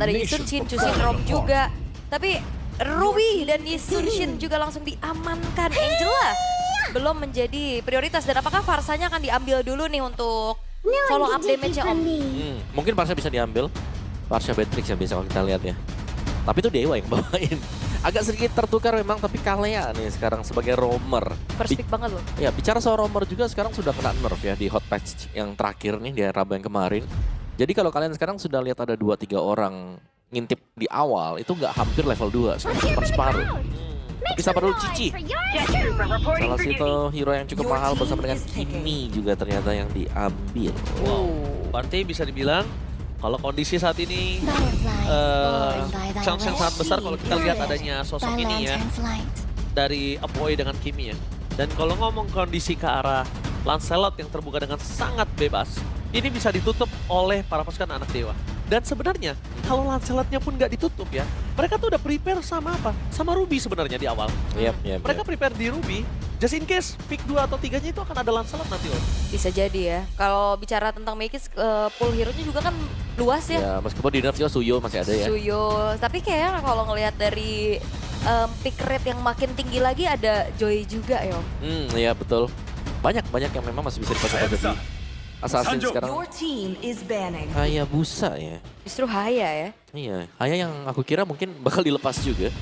Ada Yisunshin, Chusin Rom juga. Tapi Ruby dan Yisunshin juga langsung diamankan. Angela belum menjadi prioritas. Dan apakah Farsanya akan diambil dulu nih untuk follow up damage-nya Om? Mungkin Parsha bisa diambil. Parsha Beatrix yang bisa kalau kita lihat ya. Tapi itu Dewa yang bawain. Agak sedikit tertukar memang, tapi Kalea nih sekarang sebagai roamer. First pick banget loh. Ya, bicara soal roamer juga sekarang sudah kena nerf ya di hot patch yang terakhir nih di Rabu yang kemarin. Jadi kalau kalian sekarang sudah lihat ada 2-3 orang ngintip di awal, itu nggak hampir level 2, separuh. Tapi sabar dulu Cici. Salah satu hero yang cukup mahal bersama dengan Kimi juga ternyata yang diambil. Wow, berarti bisa dibilang kalau kondisi saat ini chance yang sangat besar kalau kita lihat adanya sosok ini ya dari Apoy dengan Kimi ya. Dan kalau ngomong kondisi ke arah Lancelot yang terbuka dengan sangat bebas, ini bisa ditutup oleh para pasukan anak dewa. Dan sebenarnya kalau Lancelotnya pun nggak ditutup ya, mereka tuh udah prepare sama apa? Sama Ruby sebenarnya di awal. Mereka prepare di Ruby, just in case pick 2 atau 3-nya itu akan ada Lancelot nanti Om. Bisa jadi ya. Kalau bicara tentang Mekis, pool hero-nya juga kan luas ya. Ya, meskipun di nerf juga Suyo masih ada ya. Suyo. Tapi kayaknya kalau ngelihat dari pick rate yang makin tinggi lagi ada Joy juga ya Om. Iya betul. Banyak yang memang masih bisa dipakai di Assassin sekarang. Your team is banning. Hayabusa ya. Justru Haya ya. Iya, Haya yang aku kira mungkin bakal dilepas juga.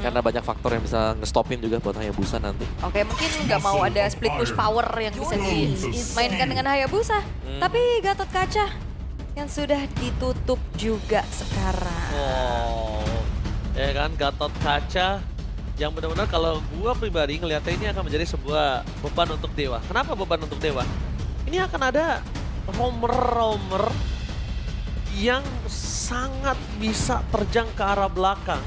Karena banyak faktor yang bisa ngestopin juga buat Hayabusa nanti. Oke, mungkin nggak mau ada split push power yang bisa dimainkan dengan Hayabusa. Tapi Gatot Kaca yang sudah ditutup juga sekarang. Oh, ya kan Gatot Kaca yang benar-benar kalau gua pribadi ngeliatnya ini akan menjadi sebuah beban untuk Dewa. Kenapa beban untuk Dewa? Ini akan ada roamer yang sangat bisa terjang ke arah belakang.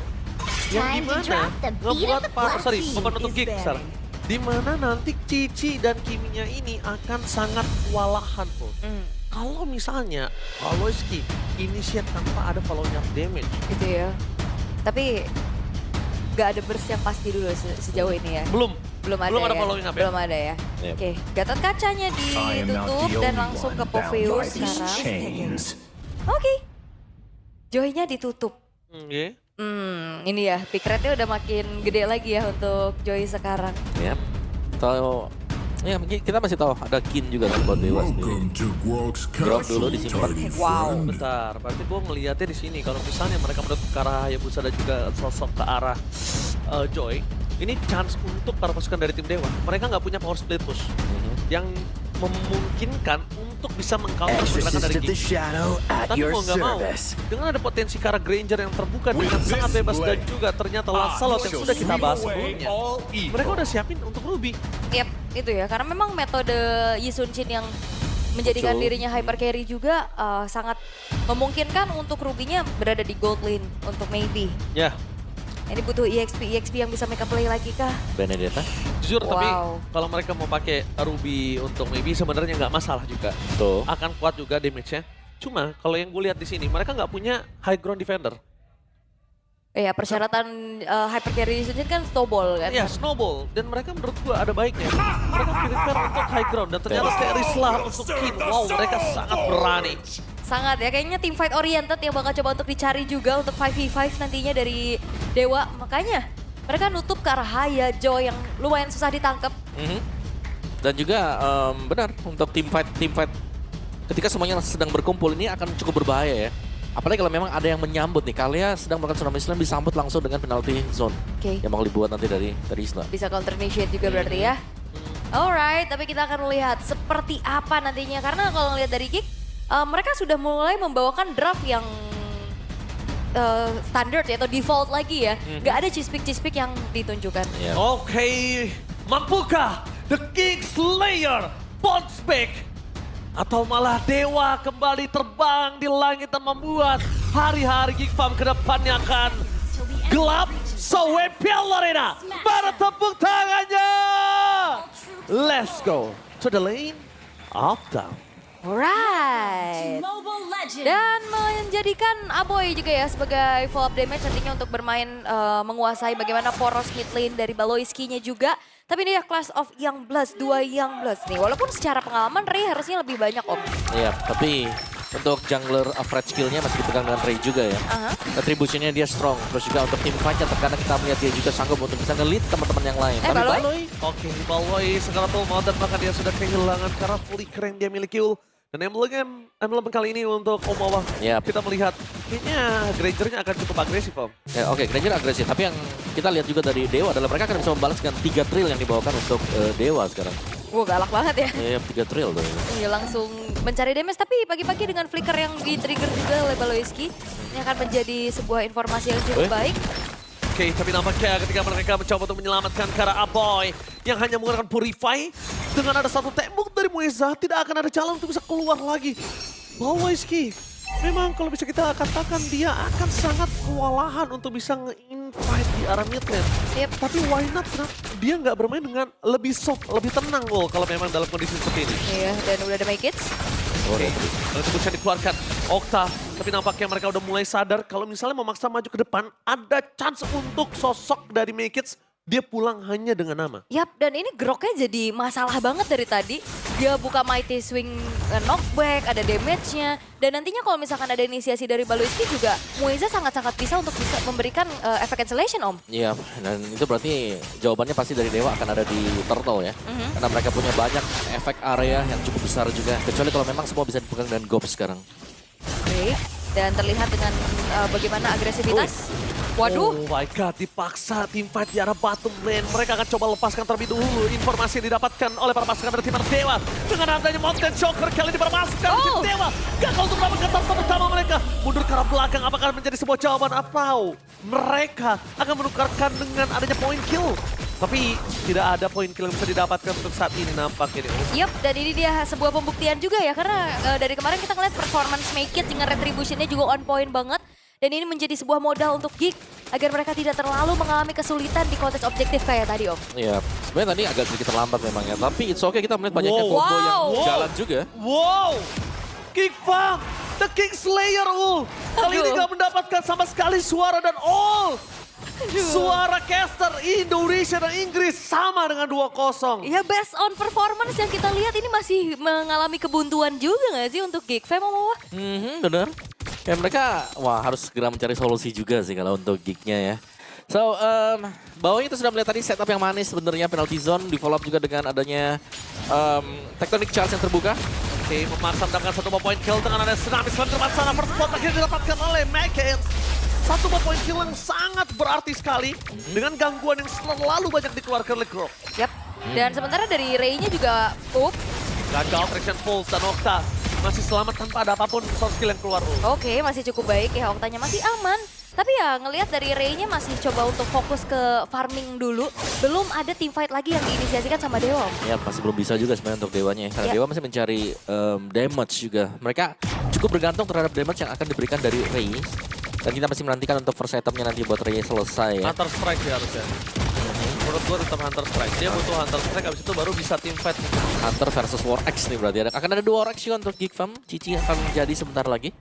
Yang dimana ngebuat beban untuk Gig sekarang. Dimana nanti Cici dan Kiminya ini akan sangat kewalahan tuh. Kalau misalnya Aloyski initiate tanpa ada following up damage. Gitu ya. Tapi nggak ada burst yang pasti dulu sejauh ini ya. Belum ada ada ya? following up ya? Belum ada ya. Yep. Oke, Gatot Kacanya ditutup dan langsung ke Poveus sekarang. Oke. Joy-nya ditutup. Oke. Ini ya, pick rate-nya udah makin gede lagi ya untuk Joy sekarang. Ya. Tahu ya mungkin kita masih tahu ada Kin juga kan buat Dewa sendiri. Drop dulu disimpan. Wow. Bentar, berarti gue ngeliatnya di sini kalau misalnya mereka menutup ke arah Hayabusa dan juga sosok ke arah Joy, ini chance untuk para pasukan dari tim Dewa. Mereka nggak punya power split push yang memungkinkan untuk bisa meng-counter pergerakan dari Gig. Tapi mau nggak mau, dengan ada potensi ke arah Granger yang terbuka dengan sangat bebas dan juga ternyata Lancelot yang sudah kita bahas sebelumnya, mereka udah siapin untuk Ruby. Yep, itu ya. Karena memang metode Yisunshin yang menjadikan dirinya hyper carry juga sangat memungkinkan untuk Ruby-nya berada di gold lane untuk maybe. Ya. Ini butuh EXP yang bisa make a play lagi kah? Benedetta. Jujur tapi Wow. kalau mereka mau pakai Ruby untuk maybe sebenarnya nggak masalah juga. Tuh. Akan kuat juga damage-nya. Cuma kalau yang gue lihat di sini mereka nggak punya high ground defender. Iya, persyaratan hyper carry Yisunshin kan snowball kan? Iya, snowball. Dan mereka menurut gue ada baiknya. Mereka prepare untuk high ground dan ternyata Terisla untuk King. Wow, mereka sangat berani. Sangat ya, kayaknya team fight oriented yang bakal coba untuk dicari juga untuk 5v5 nantinya dari Dewa. Makanya mereka nutup ke arah Haya, Joy yang lumayan susah ditangkap. Dan juga benar untuk tim fight ketika semuanya sedang berkumpul ini akan cukup berbahaya ya. Apalagi kalau memang ada yang menyambut nih, Kalea sedang melakukan tsunami slam disambut langsung dengan penalty zone yang bakal dibuat nanti dari Isla. Bisa counter initiate juga berarti ya. Alright, tapi kita akan lihat seperti apa nantinya. Karena kalau ngelihat dari Gig, mereka sudah mulai membawakan draft yang standard ya, atau default lagi ya. Gak ada cispik-cispik yang ditunjukkan. Yeah. Oke, mampukah The King Slayer bounce back? Atau malah Dewa kembali terbang di langit dan membuat hari-hari Geek Farm ke depannya akan gelap? So WPL Arena, mana tepuk tangannya? Let's go to the lane of down. Alright. Dan menjadikan Aboy juga ya sebagai follow up damage nantinya untuk bermain menguasai bagaimana poros mid lane dari Baloiski-nya juga. Tapi ini ya Clash of Young Bloods, 2 Young Bloods nih. Walaupun secara pengalaman Ray harusnya lebih banyak Om. Iya, tapi Untuk jungler average skill-nya masih dipegang dengan Ray juga ya. Aha. Retribution-nya dia strong. Terus juga untuk tim fight-nya terkadang kita melihat dia juga sanggup untuk bisa nge-lead teman-teman yang lain. Tapi Baloi? Baloi Oke, Baloi segera tuh mau dan bahkan dia sudah kehilangan karena flicker yang dia miliki. Dan emblem kali ini untuk Omawa. Yap. Kita melihat kayaknya Granger-nya akan cukup agresif, Om. ya, oke, Granger agresif. Tapi yang kita lihat juga dari Dewa adalah mereka akan bisa membalas dengan 3 trill yang dibawakan untuk Dewa sekarang. Wah, galak banget ya. Ya, 3 trill tuh. Iya, langsung mencari damage, tapi pagi-pagi dengan flicker yang di-trigger juga oleh Baloiski, ini akan menjadi sebuah informasi yang cukup baik. Oke, tapi nampaknya ketika mereka mencoba untuk menyelamatkan Kara Aboy yang hanya menggunakan Purify, dengan ada satu tembok dari Mueza, tidak akan ada jalan untuk bisa keluar lagi. Baloiski, memang kalau bisa kita katakan dia akan sangat kewalahan untuk bisa nge-invite di arah mid lane. Yep. Tapi why not? Kenapa dia nggak bermain dengan lebih soft, lebih tenang Gol kalau memang dalam kondisi seperti ini? Iya, dan udah ada make it. Oke, retribusi dikeluarkan Okta, tapi nampaknya mereka udah mulai sadar kalau misalnya memaksa maju ke depan, ada chance untuk sosok dari Makids, dia pulang hanya dengan nama. Yap, dan ini groknya jadi masalah banget dari tadi. Dia buka Mighty Swing knockback, ada damage-nya. Dan nantinya kalau misalkan ada inisiasi dari Baloiski juga, Mueza sangat-sangat bisa untuk bisa memberikan efek cancellation, Om. Iya, dan itu berarti jawabannya pasti dari Dewa akan ada di Turtle ya. Karena mereka punya banyak efek area yang cukup besar juga. Kecuali kalau memang semua bisa dipegang dengan Gob sekarang. Oke, dan terlihat dengan bagaimana agresivitas. Waduh. Oh my god, dipaksa tim fight di arah bottom lane. Mereka akan coba lepaskan terlebih dahulu informasi yang didapatkan oleh para pasukan dari tim Dewa. Dengan adanya Mountain Shocker kali ini bermasuk dari tim Dewa. Gagal untuk mendapatkan target pertama mereka. Mundur ke arah belakang, apakah menjadi sebuah jawaban atau mereka akan menukarkan dengan adanya point kill. Tapi tidak ada point kill yang bisa didapatkan untuk saat ini nampaknya. Yap, dan ini dia sebuah pembuktian juga ya. Karena dari kemarin kita ngeliat performance Make It dengan retribution-nya juga on point banget. Dan ini menjadi sebuah modal untuk Geek agar mereka tidak terlalu mengalami kesulitan di kontes objektif kayak tadi, Om. Iya, sebenarnya tadi agak sedikit terlambat memang ya. Tapi it's okay, kita melihat banyaknya Wow. combo yang Wow. jalan juga. Wow! King Fang, the King Slayer kali ini Aduh. gak mendapatkan sama sekali suara dan suara caster Indonesia dan Inggris sama dengan 2-0. Ya, based on performance yang kita lihat ini masih mengalami kebuntuan juga nggak sih untuk Geek Fam, Om? Bener. Ya mereka, harus segera mencari solusi juga sih kalau untuk Geek-nya ya. So, bawahnya kita sudah melihat tadi setup yang manis sebenarnya penalty zone, di follow up juga dengan adanya tectonic charge yang terbuka. Oke, memaksa mendapatkan satu point kill dengan ada tsunami slam tempat sana. First spot akhirnya didapatkan oleh Mackens. Satu point kill yang sangat berarti sekali dengan gangguan yang selalu banyak dikeluarkan oleh Grok. Yap. Dan sementara dari Ray-nya juga Gagal traction pulse dan Okta masih selamat tanpa ada apapun soft skill yang keluar. Oke, masih cukup baik ya, Oktanya masih aman. Tapi ya ngelihat dari Ray-nya masih coba untuk fokus ke farming dulu. Belum ada team fight lagi yang diinisiasikan sama Dewa. Ya masih belum bisa juga sebenarnya untuk Dewanya. Karena Ya. Dewa masih mencari damage juga. Mereka cukup bergantung terhadap damage yang akan diberikan dari Ray. Dan kita masih menantikan untuk first itemnya nanti buat Ray selesai ya. Hunter Strike ya harusnya. Menurut gue tetap Hunter Strike. Dia butuh Hunter Strike, habis itu baru bisa team fight. Hunter versus War X nih berarti. Akan ada 2 War X juga untuk Geek Fam. Cici akan menjadi sebentar lagi.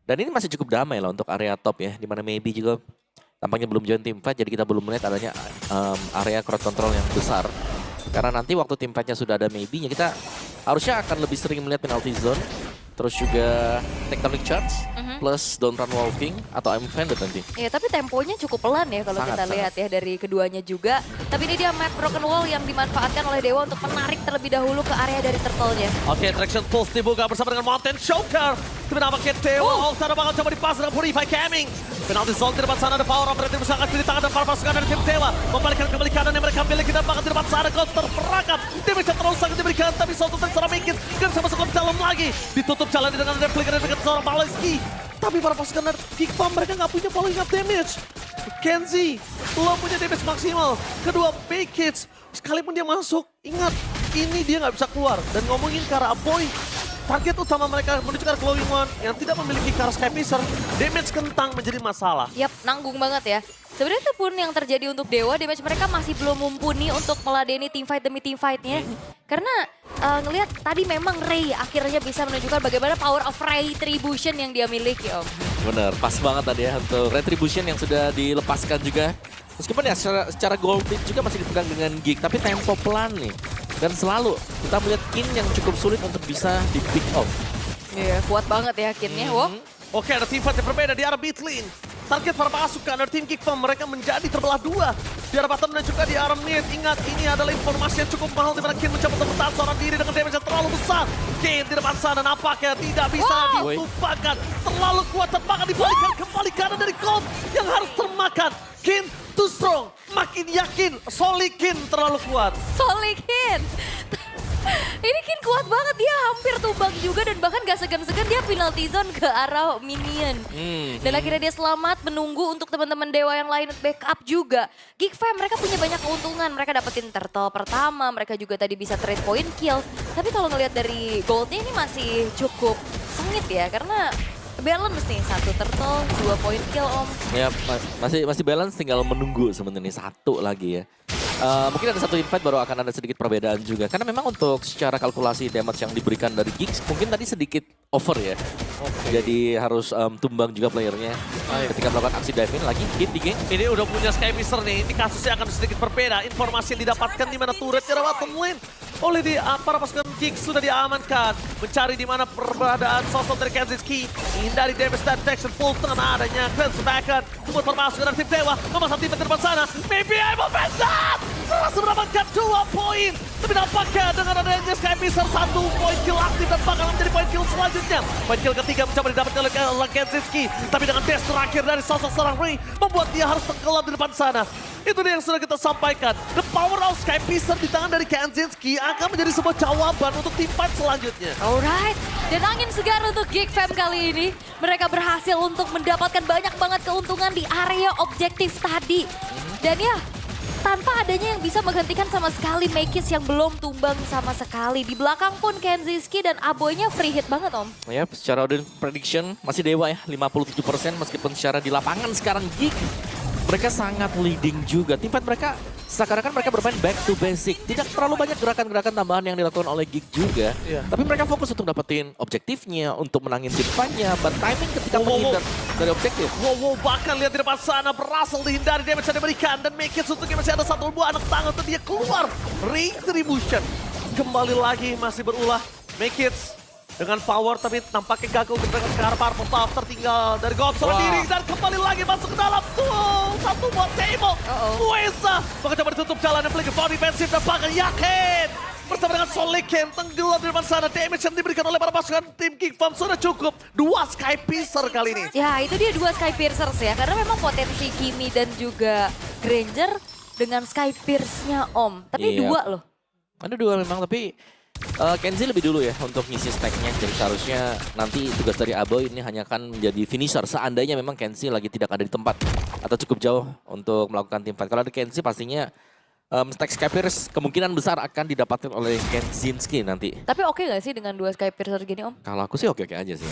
Dan ini masih cukup damai lah untuk area top ya. Dimana maybe juga tampaknya belum join team fight. Jadi kita belum melihat adanya area crowd control yang besar. Karena nanti waktu team fightnya sudah ada maybe-nya, kita harusnya akan lebih sering melihat penalty zone. Terus juga tectonic charge, plus don't run walking atau I'm offended nanti. Ya, tapi temponya cukup pelan ya kalau Sangat, kita lihat ya dari keduanya juga. Tapi ini dia map broken wall yang dimanfaatkan oleh Dewa untuk menarik terlebih dahulu ke area dari turtle-nya. Oke, traction pulse dibuka bersama dengan Mountain Shocker. Tapi nampaknya Dewa Okta bakal coba dipas dengan Purify Camming. Penalti zone di depan sana ada power of retribusi sangat pilih tangan dan para pasukan dari tim Dewa. Membalikkan kembali kanan yang mereka miliki dan bahkan di depan sana counter perangkap. Dia bisa terus sangat diberikan tapi suatu dari seorang Mikis. Dan sama sekali dalam lagi. Ditutup jalan dengan ada flicker dari seorang Baloiski. Tapi para pasukan dari Geek Fam mereka nggak punya following up damage. Kenzie belum punya damage maksimal. Kedua P-Kids sekalipun dia masuk, ingat ini dia nggak bisa keluar. Dan ngomongin ke arah Aboy, target utama mereka menuju ke arah Glowing One yang tidak memiliki Kara Skypiscer, damage kentang menjadi masalah. Yap, nanggung banget ya. Sebenarnya itu pun yang terjadi untuk Dewa, damage mereka masih belum mumpuni untuk meladeni team fight demi team fight-nya. Karena ngelihat tadi memang Ray akhirnya bisa menunjukkan bagaimana power of retribution yang dia miliki, Om. Bener, pas banget tadi ya untuk retribution yang sudah dilepaskan juga. Meskipun ya secara gold lead juga masih dipegang dengan Geek, tapi tempo pelan nih. Dan selalu kita melihat Kin yang cukup sulit untuk bisa di pick off. Iya, kuat banget ya Kinnya. Wow. Oke, ada tim fight yang berbeda di arah mid lane. Target para pasukan dari tim Geek Farm mereka menjadi terbelah dua. Di arah bottom dan juga di arah mid. Ingat, ini adalah informasi yang cukup mahal di mana Kin mencoba untuk bertahan seorang diri dengan damage yang terlalu besar. Kin di depan sana nampaknya tidak bisa ditumpahkan. Terlalu kuat, termakan dibalikan kembali kanan dari Colt yang harus termakan. Kin too strong, makin yakin. Solikin terlalu kuat. Solikin. Ini Kin kuat banget, dia hampir tumbang juga dan bahkan gak segan-segan dia penalty zone ke arah minion. Dan akhirnya dia selamat menunggu untuk teman-teman Dewa yang lain backup juga. Geek Fam mereka punya banyak keuntungan, mereka dapetin turtle pertama, mereka juga tadi bisa trade point kill. Tapi kalau ngelihat dari goldnya ini masih cukup sengit ya, karena balance nih, 1 turtle, 2 point kill Om. Ya masih balance, tinggal menunggu sebenarnya satu lagi ya. Mungkin ada satu invite baru akan ada sedikit perbedaan juga. Karena memang untuk secara kalkulasi damage yang diberikan dari Giggs mungkin tadi sedikit over ya. Jadi harus tumbang juga playernya ketika melakukan aksi diving lagi hit di game. Ini udah punya Sky Mister nih, ini kasusnya akan sedikit berbeda. Informasi yang didapatkan di mana turret di bottom lane oleh para pasukan Giggs sudah diamankan. Mencari di mana perbedaan sosok dari Kenzinski. Hindari damage dan detection full tengah adanya cleanse back-an. Membuat permasukan dari tim Dewa. Memasang tim di depan sana. Maybe I'm offended! Berhasil mendapatkan 2 poin. Tapi nampaknya dengan adanya Sky Mister 1 poin kill aktif dan bakal menjadi poin kill selanjutnya. Poin kill ketiga mencoba didapatkan oleh Kenzinski. Tapi dengan dash terakhir dari sosok seorang Ray membuat dia harus tenggelam di depan sana. Itu dia yang sudah kita sampaikan. The power of Sky Mister di tangan dari Kenzinski akan menjadi sebuah jawaban untuk tim fight selanjutnya. Alright, dan angin segar untuk Geek Fam kali ini. Mereka berhasil untuk mendapatkan banyak banget keuntungan di area objektif tadi. Dan ya, tanpa adanya yang bisa menghentikan sama sekali Mekis yang belum tumbang sama sekali. Di belakang pun Kenzinski dan Aboynya free hit banget Om. Ya, secara audience prediction masih Dewa ya, 57% meskipun secara di lapangan sekarang Geek mereka sangat leading juga. Tim fight mereka seakan-akan mereka bermain back to basic. Tidak terlalu banyak gerakan-gerakan tambahan yang dilakukan oleh Geek juga. Tapi mereka fokus untuk dapetin objektifnya, untuk menangin tim fight-nya. But timing ketika menghindar dari objektif. Bahkan lihat di depan sana berhasil dihindari damage yang diberikan. Dan Mekis untuknya masih ada 1 buah anak tangan untuk dia keluar. Retribution. Kembali lagi masih berulah. Mekis dengan power tapi nampaknya gagal untuk ke arah Purple Staff. Tertinggal dari Gob seorang diri dan kembali lagi masuk ke dalam tuh. 1 buat table. Muesa mencoba ditutup jalan yang paling defensif dan bahkan yakin. Bersama dengan Solikin tenggelam di depan sana. Damage yang diberikan oleh para pasukan tim Geek Farm sudah cukup. 2 Sky Piercer kali ini. Ya itu dia 2 Sky Piercers ya. Karena memang potensi Kimi dan juga Granger dengan Sky Pierce-nya Om. Tapi 2 loh. Ada 2 memang, tapi Kenzie lebih dulu ya untuk ngisi stacknya. Jadi seharusnya nanti tugas dari Aboy ini hanya akan menjadi finisher. Seandainya memang Kenzie lagi tidak ada di tempat atau cukup jauh untuk melakukan team fight. Kalau ada Kenzie pastinya stack Skypierce kemungkinan besar akan didapatkan oleh Kenzinski nanti. Tapi oke gak sih dengan 2 Sky Piercer gini Om? Kalau aku sih oke-oke aja sih.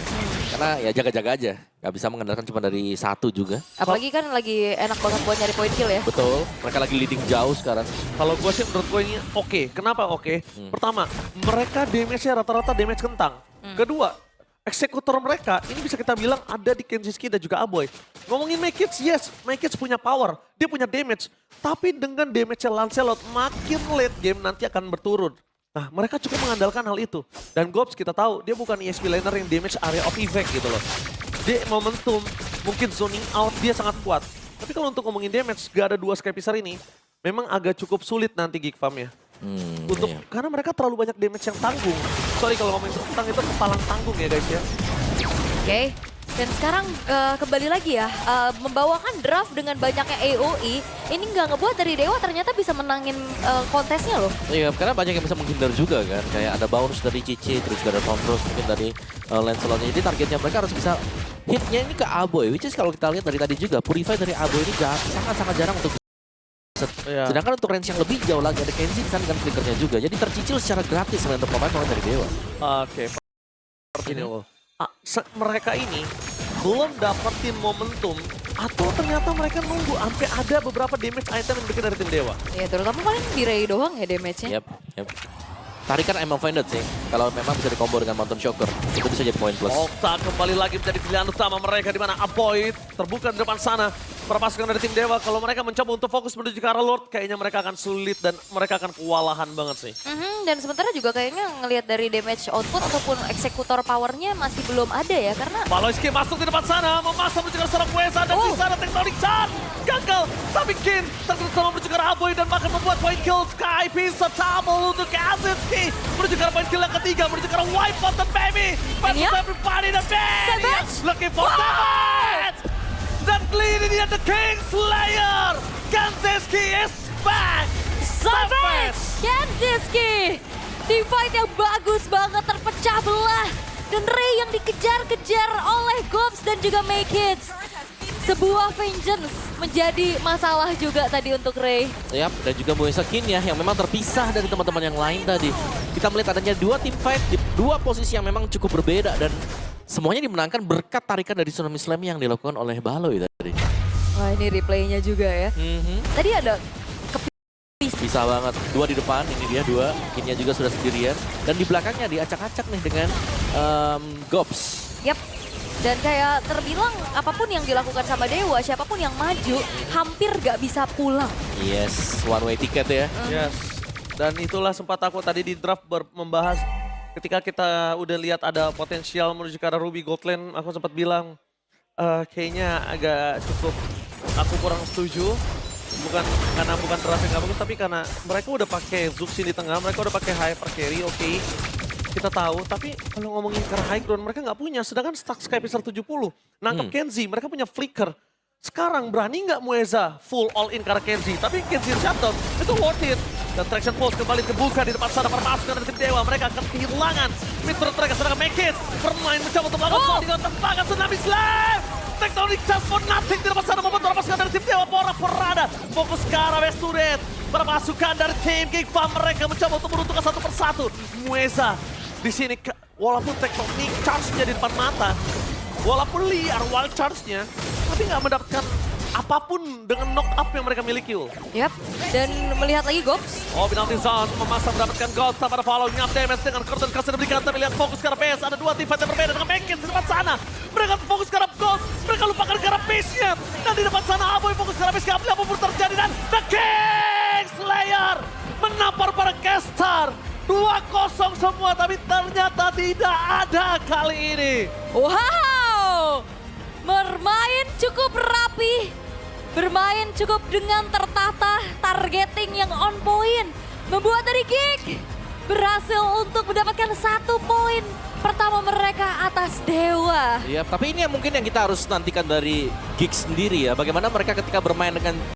Karena ya jaga-jaga aja. Gak bisa mengandalkan cuma dari 1 juga. Apalagi kan lagi enak banget buat nyari point kill ya. Betul. Mereka lagi leading jauh sekarang. Kalau gue sih menurut gue ini oke. Kenapa oke? Pertama, mereka damage-nya rata-rata damage kentang. Kedua, eksekutor mereka ini bisa kita bilang ada di Kenzinski dan juga Aboy. Ngomongin Mekis, yes, Mekis punya power, dia punya damage. Tapi dengan damage-nya Lancelot makin late game nanti akan berturun. Nah mereka cukup mengandalkan hal itu. Dan Gobs kita tahu dia bukan ESP laner yang damage area of effect gitu loh. Dia momentum, mungkin zoning out dia sangat kuat. Tapi kalau untuk ngomongin damage, gak ada 2 Sky Piercer ini, memang agak cukup sulit nanti Geek Farm ya. Karena mereka terlalu banyak damage yang tanggung. Sorry kalau ngomongin tentang itu kepalang tanggung ya guys ya. Oke. Dan sekarang kembali lagi ya, membawakan draft dengan banyaknya AOE, ini nggak ngebuat dari Dewa ternyata bisa menangin kontesnya loh. Iya, karena banyak yang bisa menghindar juga kan. Kayak ada bounce dari Cici, terus juga ada Tomros mungkin dari Lancelotnya. Jadi targetnya mereka harus bisa hitnya ini ke Aboy. Which is kalau kita lihat dari tadi juga, Purify dari Aboy ini sangat-sangat jarang untuk sedangkan untuk range yang lebih jauh lagi ada Kenzie di sana dengan flickernya juga. Jadi tercicil secara gratis untuk pemain dari Dewa. Oke, seperti ini loh. Mereka ini belum dapetin momentum atau ternyata mereka nunggu sampai ada beberapa damage item yang diberikan dari tim Dewa. Ya terutama paling di Ray doang ya damage-nya. Yep. tarikan Emerald Vended sih. Kalau memang bisa dikombo dengan Mountain Shocker, itu bisa jadi poin plus. Okta kembali lagi menjadi pilihan utama mereka di mana Aboid terbuka di depan sana. Para pasukan dari tim Dewa, kalau mereka mencoba untuk fokus menuju ke arah Lord, kayaknya mereka akan sulit dan mereka akan kewalahan banget sih. Dan sementara juga kayaknya ngelihat dari damage output ataupun eksekutor powernya masih belum ada ya, karena Valoisky masuk di depan sana, memasang menuju ke arah seorang Wesa dan di sana Tectonic Charge. Gagal, tapi Kin terus menuju ke arah Aboid dan bahkan membuat point kill. Sky bisa double untuk Kaczynski. Menuju ke arah point kill yang ketiga, menuju ke arah Wipeout dan Baby. Ini ya? Everybody dan Baby. Savage. Looking for Savage. Dan kali ini dia The King Slayer. Kaczynski is back. Savage! Kaczynski! Di fight yang bagus banget, terpecah belah. Dan Ray yang dikejar-kejar oleh Gobs dan juga Make-Hits. Sebuah vengeance menjadi masalah juga tadi untuk Ray. Yap, dan juga Muesa Kin ya, yang memang terpisah dari teman-teman yang lain tadi. Kita melihat adanya dua tim fight di dua posisi yang memang cukup berbeda dan semuanya dimenangkan berkat tarikan dari Tsunami Slam yang dilakukan oleh Baloy tadi. Wah, ini replaynya juga ya. Tadi ada Bisa banget, dua di depan, ini dia dua. Kinnya juga sudah sendirian. Dan di belakangnya diacak-acak nih dengan Gobs. Yap. Dan kayak terbilang apapun yang dilakukan sama Dewa, siapapun yang maju, hampir gak bisa pulang. Yes, one way ticket ya. Yes. Dan itulah sempat aku tadi di draft membahas ketika kita udah lihat ada potensial menuju ke arah Ruby Gold Lane, aku sempat bilang kayaknya agak cukup aku kurang setuju. Bukan draft yang gak bagus, tapi karena mereka udah pakai Zuxin di tengah, mereka udah pakai Hyper Carry, oke. Kita tahu, tapi kalau ngomongin ke arah high ground mereka nggak punya, sedangkan stack Sky Pisar 70. Nangkep Kenzie, mereka punya Flicker. Sekarang berani nggak Mueza full all in ke arah Kenzie, tapi Kenzie shutdown, itu worth it. Dan traction pulse kembali kebuka di depan sana para pasukan dari tim Dewa, mereka akan kehilangan mid-turret mereka, sedangkan Make-It bermain mencoba untuk melakukan dengan tembakan Tsunami Slam. Tectonic Charge for nothing di depan sana membuat para pasukan dari tim Dewa Porada fokus ke arah West Turret. Para pasukan dari tim Geek Farm mereka mencoba untuk meruntuhkan satu persatu. Mueza di sini walaupun Tectonic Charge-nya di depan mata, walaupun liar wild charge-nya, tapi nggak mendapatkan apapun dengan knock up yang mereka miliki. Yap, dan melihat lagi Gobs. Oh, penalty zone memasang mendapatkan gold tanpa ada following up damage dengan curtain custom diberikan, tapi lihat fokus ke arah base. Ada dua tim fight yang berbeda dengan Make-It di depan sana. Mereka fokus ke arah gold, mereka lupakan ke arah base-nya. Dan di depan sana Aboy fokus ke arah base, gak apapun terjadi dan The King Slayer menampar para caster. 2-0 semua, tapi ternyata tidak ada kali ini. Wow, bermain cukup rapi, bermain cukup dengan tertata, targeting yang on point. Membuat dari Geek berhasil untuk mendapatkan 1 poin pertama mereka atas Dewa. Iya, tapi ini yang mungkin yang kita harus nantikan dari Geek sendiri ya. Bagaimana mereka ketika bermain dengan